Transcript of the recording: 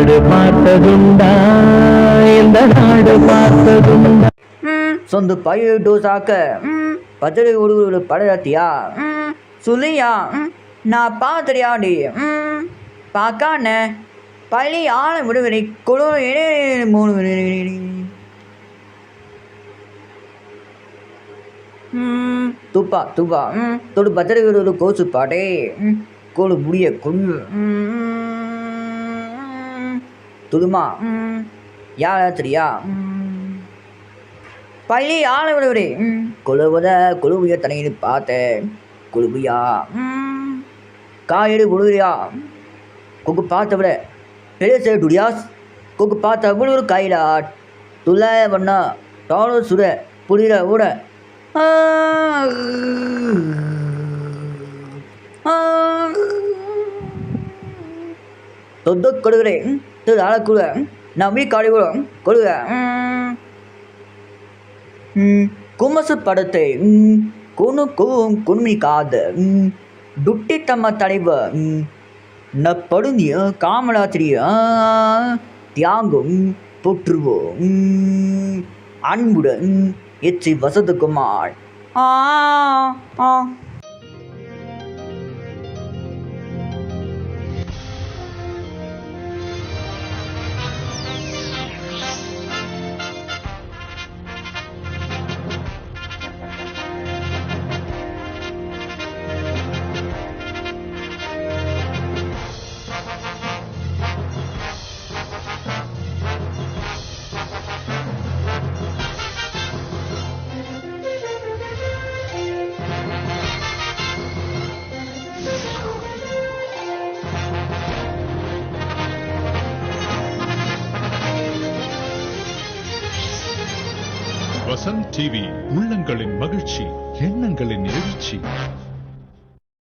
நாடு பார்த்ததுண்டா இந்த நாடு பார்த்ததுண்டா சொந்த பயிட்டு சாக்க பத்திரை ஒரு படையாத்தியா சொல்லியா நான் பார்த்துறியாடி பார்க்கான பள்ளி ஆள விடுவினை குழு 3 துப்பா துப்பா தொடு பத்திரை ஒரு கோசு பாட்டே கோழு முடிய கொடு துடுமா யார் தெரியா பள்ளி ஆள விடுவிடே கொழுவிய தனையின்னு பார்த்தேன் கொழுவியா காயடு விடுவியா கொக்கு பார்த்த விட பெரிய சேடுடியாஸ் கொக்கு பார்த்த விடு ஒரு கையிலா துளை வண்ணா டாலோ சுட புரியுற விட தொத்து கொடுக்குறேன் ஆளக்குழு நம்பி காடிவிடும் கொடுங்க குமசு படத்தை குணுமி காது துட்டி தம்ம தலைவ நப்படுந்திய காமலாத்திரிய தியாகம் போற்றுவோம் அன்புடன் எச்சி வசந்தகுமார் வசந்த் டிவி உள்ளங்களின் மகிழ்ச்சி, எண்ணங்களின் எழுச்சி.